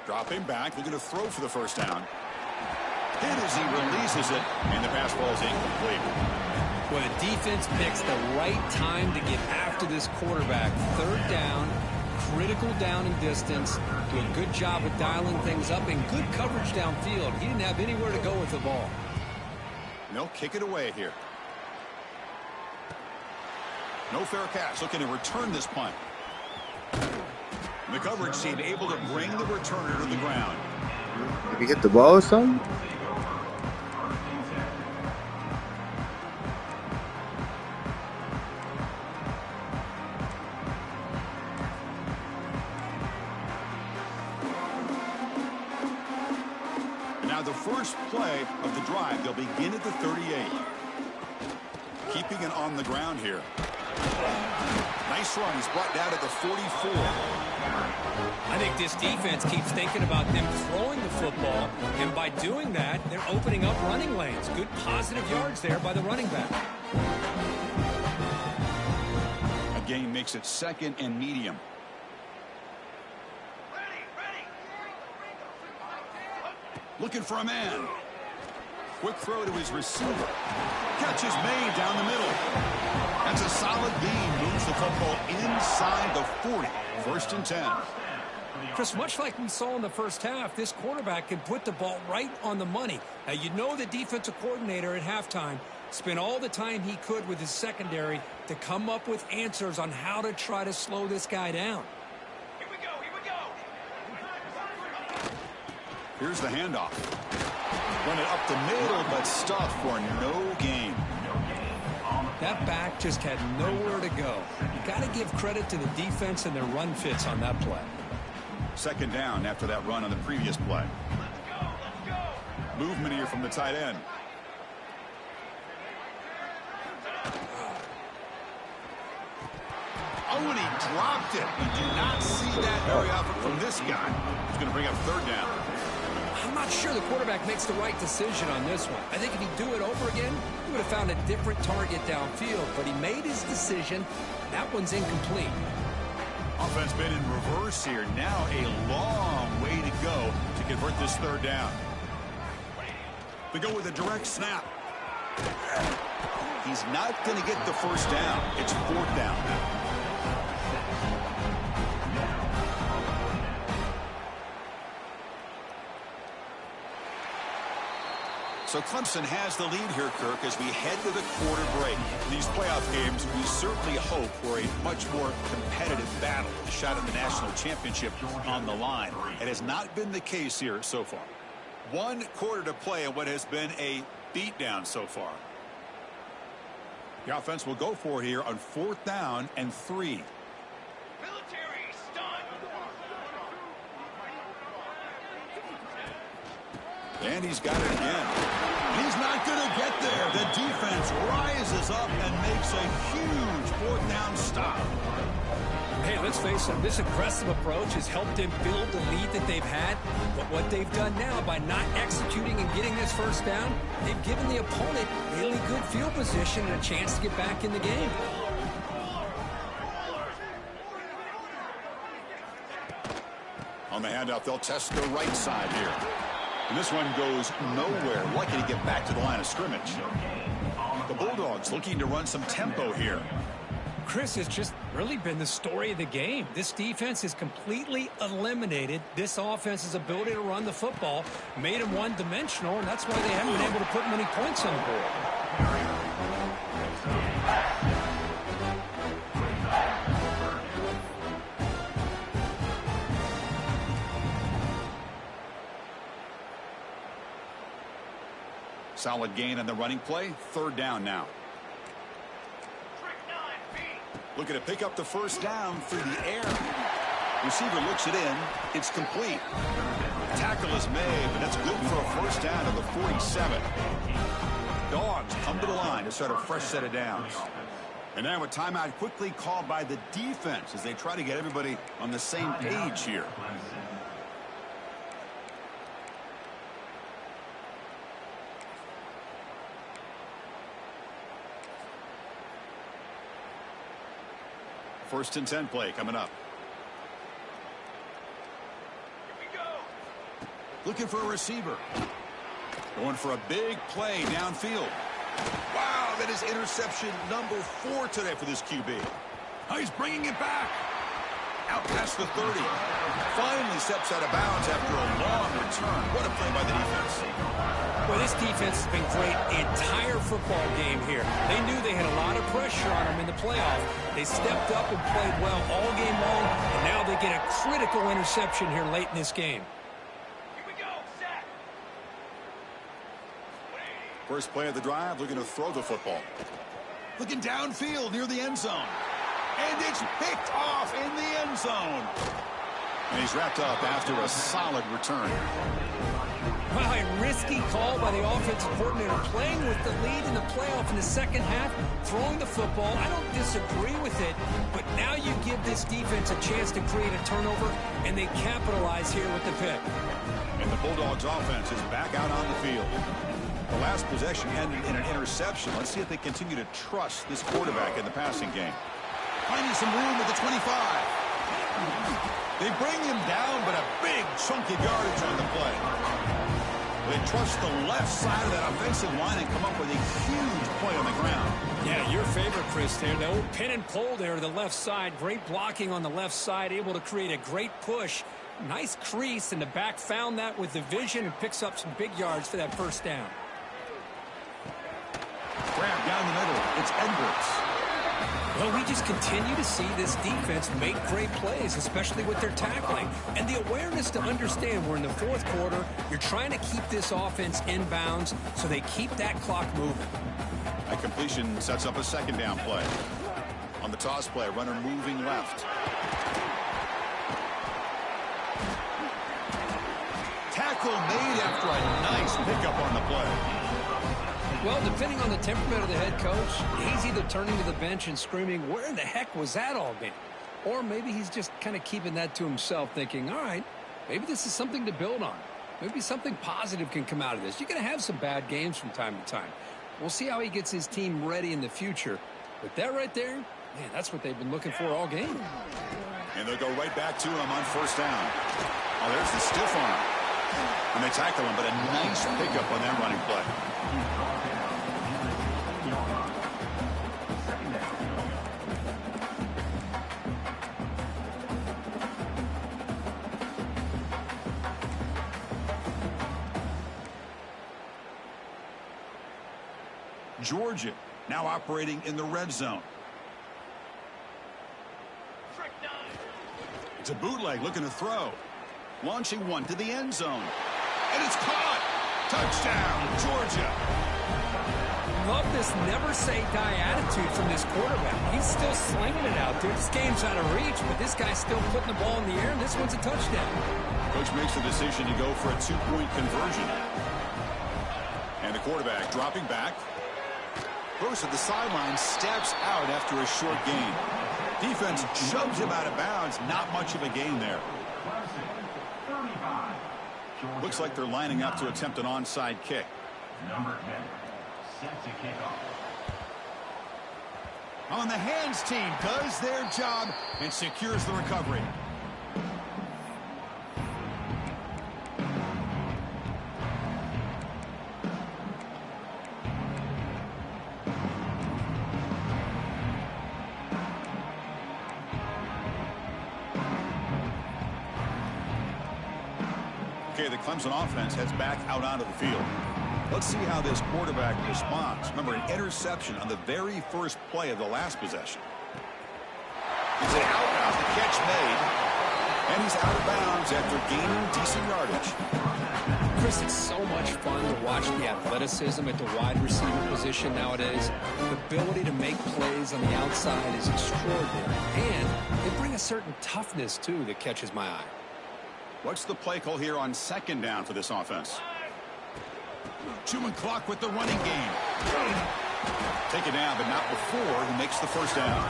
Dropping back, looking to throw for the first down. Hit as he releases it, and the pass ball is incomplete. Well, the defense picks the right time to get after this quarterback. 3rd down, critical down and distance. Do a good job of dialing things up and good coverage downfield. He didn't have anywhere to go with the ball. They'll kick it away here. No fair catch. Looking to return this punt. The coverage team able to bring the returner to the ground. Did he hit the ball or something? Now the first play of the drive, they'll begin at the 38. Keeping it on the ground here. Nice run. He's brought down at the 44. I think this defense keeps thinking about them throwing the football, and by doing that, they're opening up running lanes. Good positive yards there by the running back. A gain makes it 2nd and medium. Looking for a man. Quick throw to his receiver. Catch is made down the middle. That's a solid gain. Moves the football inside the 40. 1st and 10. Chris, much like we saw in the first half, this quarterback can put the ball right on the money. Now, you know the defensive coordinator at halftime spent all the time he could with his secondary to come up with answers on how to try to slow this guy down. Here we go, here we go. Here's the handoff. Run it up the middle, but stuffed for no gain. That back just had nowhere to go. You got to give credit to the defense and their run fits on that play. 2nd down after that run on the previous play. Let's go. Movement here from the tight end. Oh, and he dropped it. You do not see that very often from this guy. He's going to bring up 3rd down. I'm not sure the quarterback makes the right decision on this one. I think if he'd do it over again, he would have found a different target downfield. But he made his decision. That one's incomplete. Offense been in reverse here. Now a long way to go to convert this 3rd down. They go with a direct snap. He's not going to get the first down. It's 4th down now. So Clemson has the lead here, Kirk, as we head to the quarter break. In these playoff games, we certainly hope for a much more competitive battle, a shot at the national championship on the line. It has not been the case here so far. 1 quarter to play in what has been a beatdown so far. The offense will go for it here on 4th down and 3. Military stun. And he's got it again. He's not going to get there. The defense rises up and makes a huge 4th down stop. Hey, let's face it, this aggressive approach has helped them build the lead that they've had. But what they've done now by not executing and getting this 1st down, they've given the opponent really good field position and a chance to get back in the game. On the handoff, they'll test the right side here. And this one goes nowhere. Lucky to get back to the line of scrimmage. The Bulldogs looking to run some tempo here. Chris, has just really been the story of the game. This defense has completely eliminated this offense's ability to run the football, made them one-dimensional, and that's why they haven't been able to put many points on the board. Solid gain on the running play. 3rd down now. Looking to pick up the 1st down through the air. Receiver looks it in. It's complete. Tackle is made, but that's good for a 1st down to the 47. Dogs come to the line to start a fresh set of downs. And now a timeout quickly called by the defense as they try to get everybody on the same page here. First and 10 play coming up. Here we go. Looking for a receiver. Going for a big play downfield. Wow, that is interception number 4 today for this QB. Oh, he's bringing it back. Out past the 30. Finally steps out of bounds after a long return. What a play by the defense. Well, this defense has been great the entire football game here. They knew they had a lot of pressure on them in the playoff. They stepped up and played well all game long, and now they get a critical interception here late in this game. Here we go. Set. First play of the drive, looking to throw the football. Looking downfield near the end zone. And it's picked off in the end zone. And he's wrapped up after a solid return. Wow, a risky call by the offensive coordinator, playing with the lead in the playoff in the 2nd half, throwing the football. I don't disagree with it, but now you give this defense a chance to create a turnover, and they capitalize here with the pick. And the Bulldogs offense is back out on the field. The last possession ended in an interception. Let's see if they continue to trust this quarterback in the passing game. Finding some room at the 25. They bring him down, but a big chunk of yardage on the play. They trust the left side of that offensive line and come up with a huge play on the ground. Yeah, your favorite, Chris, there. The old pin and pull there to the left side. Great blocking on the left side, able to create a great push. Nice crease, and the back found that with the vision and picks up some big yards for that 1st down. Grab down the middle. It's Edwards. Well, we just continue to see this defense make great plays, especially with their tackling. And the awareness to understand we're in the 4th quarter, you're trying to keep this offense in bounds so they keep that clock moving. A completion sets up a 2nd down play. On the toss play, runner moving left. Tackle made after a nice pickup on the play. Well, depending on the temperament of the head coach, he's either turning to the bench and screaming, where in the heck was that all game? Or maybe he's just kind of keeping that to himself, thinking, all right, maybe this is something to build on. Maybe something positive can come out of this. You're going to have some bad games from time to time. We'll see how he gets his team ready in the future. But that right there, man, that's what they've been looking for all game. And they'll go right back to him on 1st down. Oh, there's the stiff arm. And they tackle him, but a nice pickup on that running play. Georgia, now operating in the red zone. It's a bootleg looking to throw. Launching one to the end zone. And it's caught. Touchdown, Georgia. Love this never-say-die attitude from this quarterback. He's still slinging it out there. This game's out of reach, but this guy's still putting the ball in the air, and this one's a touchdown. Coach makes the decision to go for a two-point conversion. And the quarterback dropping back. Goes to the sideline, steps out after a short gain. Defense shoves him out of bounds. Not much of a gain there. Looks like they're lining up to attempt an onside kick. Number 10, set to kick off. On the hands team does their job and secures the recovery. Okay, the Clemson offense heads back out onto the field. Let's see how this quarterback responds. Remember, an interception on the very first play of the last possession. It's an out, the catch made, and he's out of bounds after gaining decent yardage. Chris, it's so much fun to watch the athleticism at the wide receiver position nowadays. The ability to make plays on the outside is extraordinary, and they bring a certain toughness, too, that catches my eye. What's the play call here on second down for this offense? Chewing clock with the running game. Take it down, but not before he makes the first down.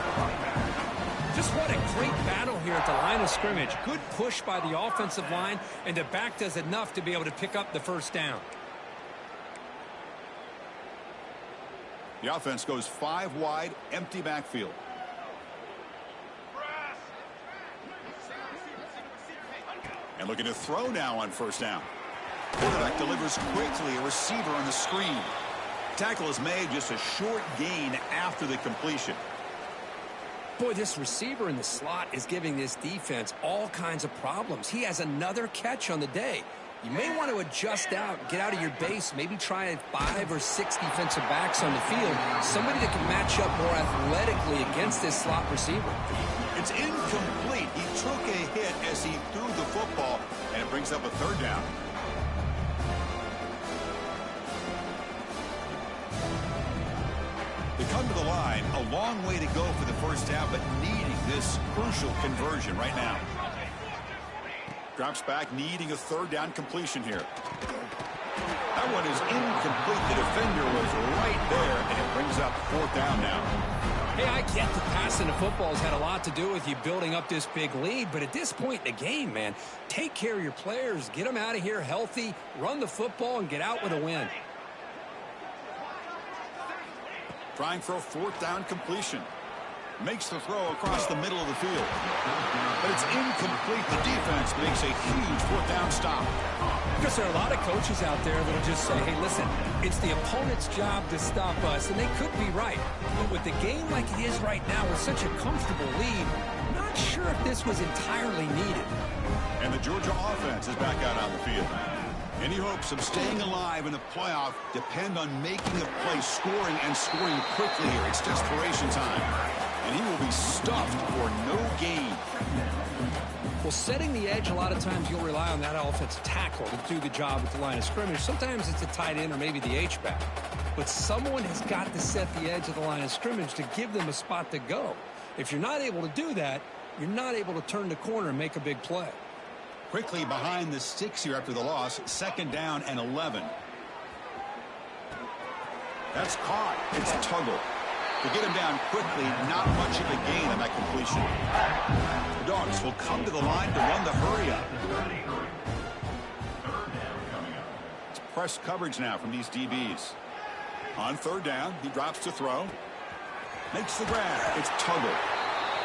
Just what a great battle here at the line of scrimmage. Good push by the offensive line, and the back does enough to be able to pick up the first down. The offense goes 5 wide, empty backfield. And looking to throw now on first down. Quarterback delivers quickly, a receiver on the screen. Tackle is made, just a short gain after the completion. Boy, this receiver in the slot is giving this defense all kinds of problems. He has another catch on the day. You may want to adjust out, get out of your base, maybe try 5 or 6 defensive backs on the field. Somebody that can match up more athletically against this slot receiver. It's incomplete. He took a hit as he threw the football, and it brings up a third down. They come to the line, a long way to go for the first down, but needing this crucial conversion right now. Drops back, needing a third down completion here. That one is incomplete. The defender was right there, and it brings up fourth down now. Hey, I get the passing of football has had a lot to do with you building up this big lead, but at this point in the game, man, take care of your players, get them out of here healthy, run the football, and get out with a win. Trying for a fourth down completion. Makes the throw across the middle of the field. But it's incomplete. The defense makes a huge fourth down stop. Because there are a lot of coaches out there that will just say, hey, listen, it's the opponent's job to stop us, and they could be right. But with the game like it is right now with such a comfortable lead, I'm not sure if this was entirely needed. And the Georgia offense is back out on the field. Any hopes of staying alive in the playoff depend on making a play, scoring and scoring quickly here. It's desperation time. And he will be stuffed for no gain. Well, setting the edge, a lot of times you'll rely on that offensive tackle to do the job at the line of scrimmage. Sometimes it's a tight end or maybe the H-back. But someone has got to set the edge of the line of scrimmage to give them a spot to go. If you're not able to do that, you're not able to turn the corner and make a big play. Quickly behind the sticks here after the loss. Second down and 11. That's caught. It's Tuggle. To get him down quickly, not much of a gain on that completion. The Dogs will come to the line to run the hurry up. It's press coverage now from these DBs. On third down, he drops to throw. Makes the grab. It's Tuggle.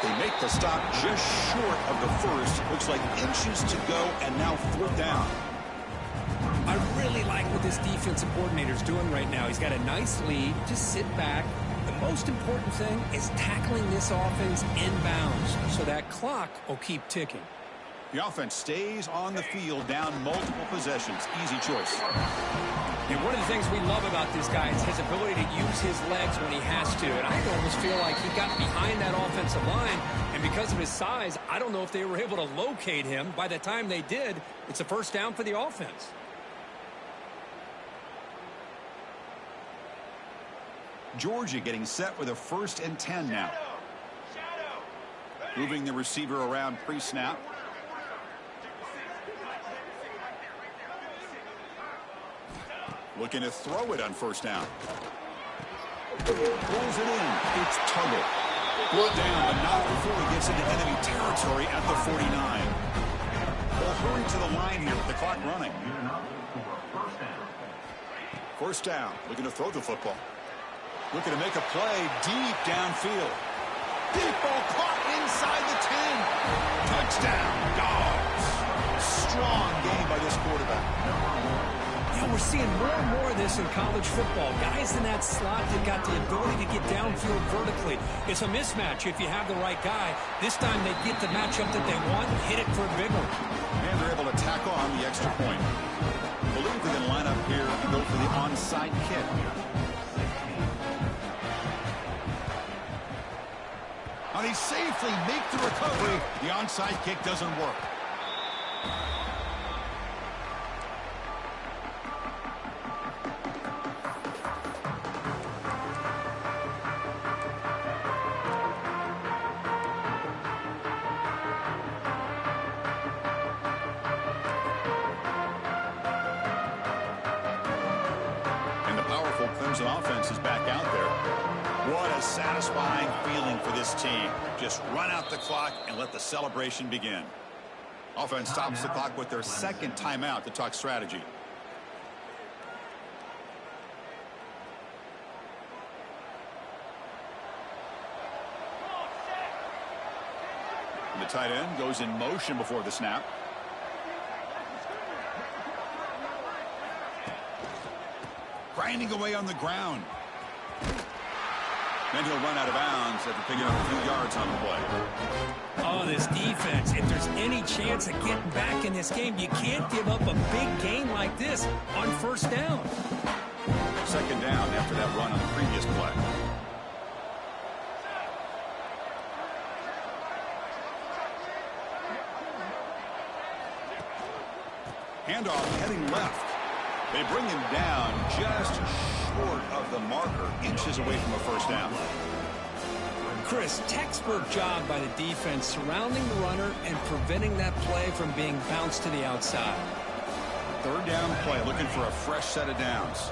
They make the stop just short of the first. Looks like inches to go, and now fourth down. I really like what this defensive coordinator is doing right now. He's got a nice lead. Just sit back. The most important thing is tackling this offense inbounds so that clock will keep ticking. The offense stays on the field, down multiple possessions. Easy choice. And one of the things we love about this guy is his ability to use his legs when he has to. And I almost feel like he got behind that offensive line, and because of his size, I don't know if they were able to locate him. By the time they did, it's a first down for the offense. Georgia getting set with a 1st and 10 now. Moving the receiver around pre-snap. Looking to throw it on 1st down. Pulls it in. It's Tuggle. Brought down, but not before he gets into enemy territory at the 49. They'll hurry to the line here with the clock running. 1st down. Looking to throw the football. Looking to make a play deep downfield. Deep ball caught inside the 10. Touchdown, Dogs. Strong game by this quarterback. Yeah, we're seeing more and more of this in college football. Guys in that slot that got the ability to get downfield vertically. It's a mismatch if you have the right guy. This time they get the matchup that they want and hit it for a big one. And they're able to tack on the extra point. I believe they're going to line up here and go for the onside kick. And he safely makes the recovery. The onside kick doesn't work. And the powerful Clemson offense is back out there. What a satisfying feeling for this team. Just run out the clock and let the celebration begin. Offense stops the clock with their 2nd timeout to talk strategy. And the tight end goes in motion before the snap. Grinding away on the ground. Then he'll run out of bounds after picking up a few yards on the play. Oh, this defense, if there's any chance of getting back in this game, you can't give up a big game like this on 1st down. 2nd down after that run on the previous play. Handoff heading left. They bring him down just short of the marker, inches away from a 1st down. Chris, textbook job by the defense surrounding the runner and preventing that play from being bounced to the outside. 3rd down play, looking for a fresh set of downs.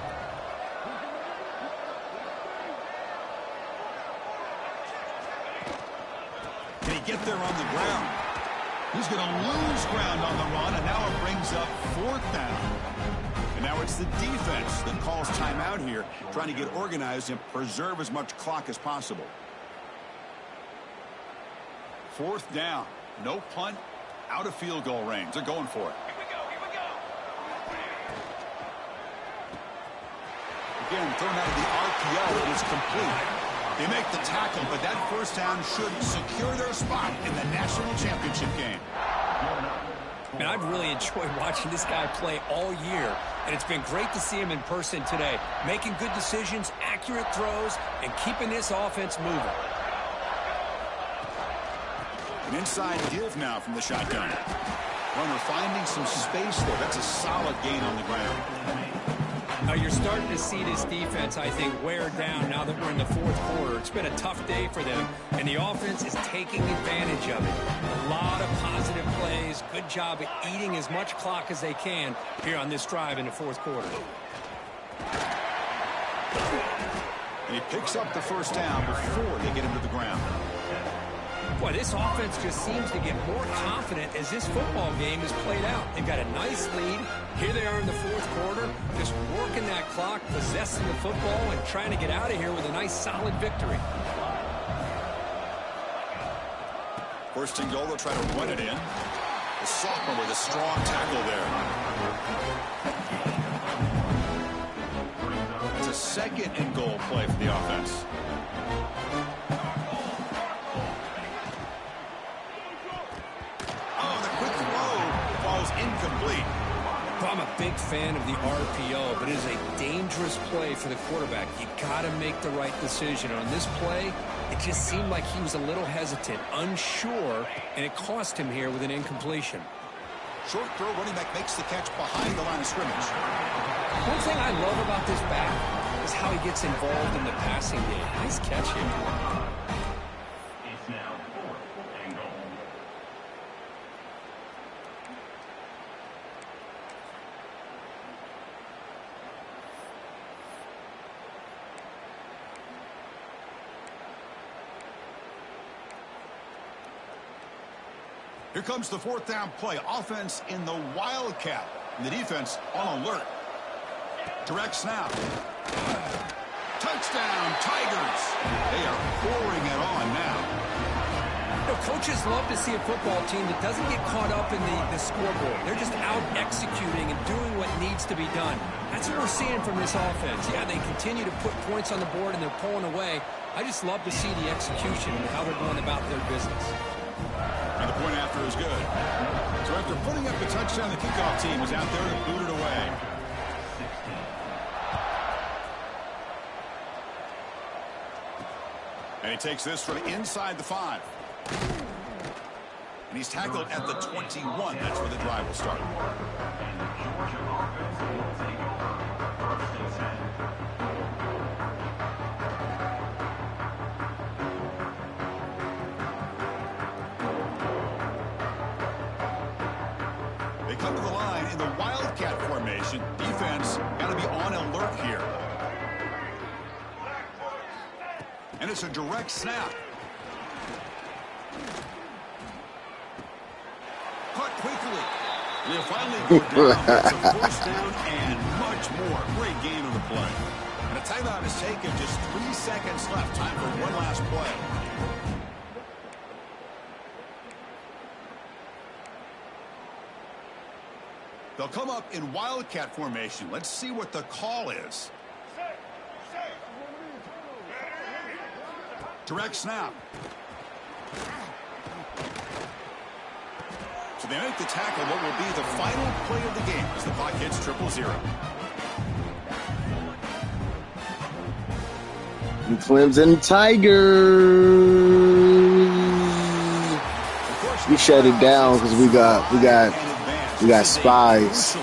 Can he get there on the ground? He's going to lose ground on the run, and now it brings up 4th down. And now it's the defense that calls timeout here, trying to get organized and preserve as much clock as possible. 4th down. No punt. Out of field goal range. They're going for it. Here we go, here we go. Again, thrown out of the RPO, and it's complete. They make the tackle, but that 1st down should secure their spot in the national championship game. And I've really enjoyed watching this guy play all year, and it's been great to see him in person today, making good decisions, accurate throws, and keeping this offense moving. An inside give now from the shotgun. Runner finding some space there. That's a solid gain on the ground. Now you're starting to see this defense, I think, wear down now that we're in the 4th quarter. It's been a tough day for them, and the offense is taking advantage of it. A lot of positive plays. Good job at eating as much clock as they can here on this drive in the 4th quarter. And he picks up the 1st down before they get him to the ground. Boy, this offense just seems to get more confident as this football game is played out. They've got a nice lead. Here they are in the 4th quarter, just working that clock, possessing the football, and trying to get out of here with a nice, solid victory. 1st and goal, they'll try to run it in. The sophomore with a strong tackle there. It's a 2nd and goal play for the offense. From a big big fan of the RPO, but it is a dangerous play for the quarterback. You got to make the right decision. On this play, it just seemed like he was a little hesitant, unsure, and it cost him here with an incompletion. Short throw, running back makes the catch behind the line of scrimmage. One thing I love about this back is how he gets involved in the passing game. Nice catch here. It's now 4th and goal. Here comes the 4th down play. Offense in the Wildcat. And the defense on alert. Direct snap. Touchdown, Tigers. They are pouring it on now. You know, coaches love to see a football team that doesn't get caught up in the scoreboard. They're just out executing and doing what needs to be done. That's what we're seeing from this offense. Yeah, they continue to put points on the board and they're pulling away. I just love to see the execution and how they're going about their business. And the point after is good. So after putting up the touchdown, the kickoff team is out there to boot it away. And he takes this from inside the 5. And he's tackled at the 21. That's where the drive will start. And the Georgia offense will take over 1st and 10. They come to the line in the Wildcat formation. Defense got to be on alert here. And it's a direct snap. Caught quickly. They'll finally go down. It's a 1st down and much more. Great gain on the play. And a timeout is taken. Just 3 seconds left. Time for one last play. They'll come up in Wildcat formation. Let's see what the call is. Direct snap. So they make the tackle, what will be the final play of the game as the clock hits 0-0. The Clemson Tigers. We shut it down because we got spies.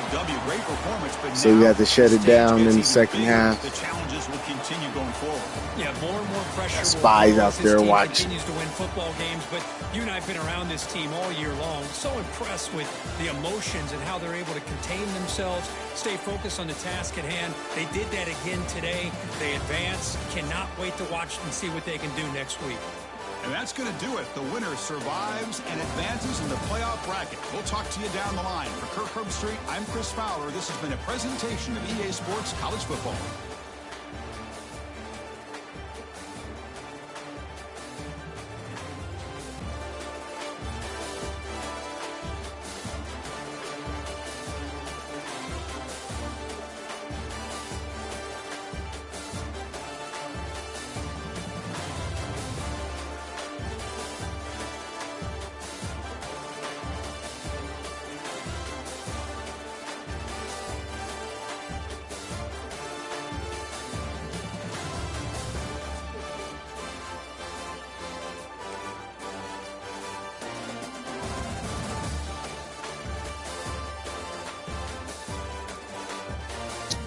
So we have to shut it down in the second half. The challenges will continue going forward. Yeah, more and more pressure. Spies out there watching. Continues to win football games, but you and I have been around this team all year long. So impressed with the emotions and how they're able to contain themselves, stay focused on the task at hand. They did that again today. They advance. Cannot wait to watch and see what they can do next week. And that's going to do it. The winner survives and advances in the playoff bracket. We'll talk to you down the line. For Kirk Herbstreit, I'm Chris Fowler. This has been a presentation of EA Sports College Football.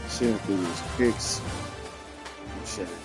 Seeing through these picks. Shut it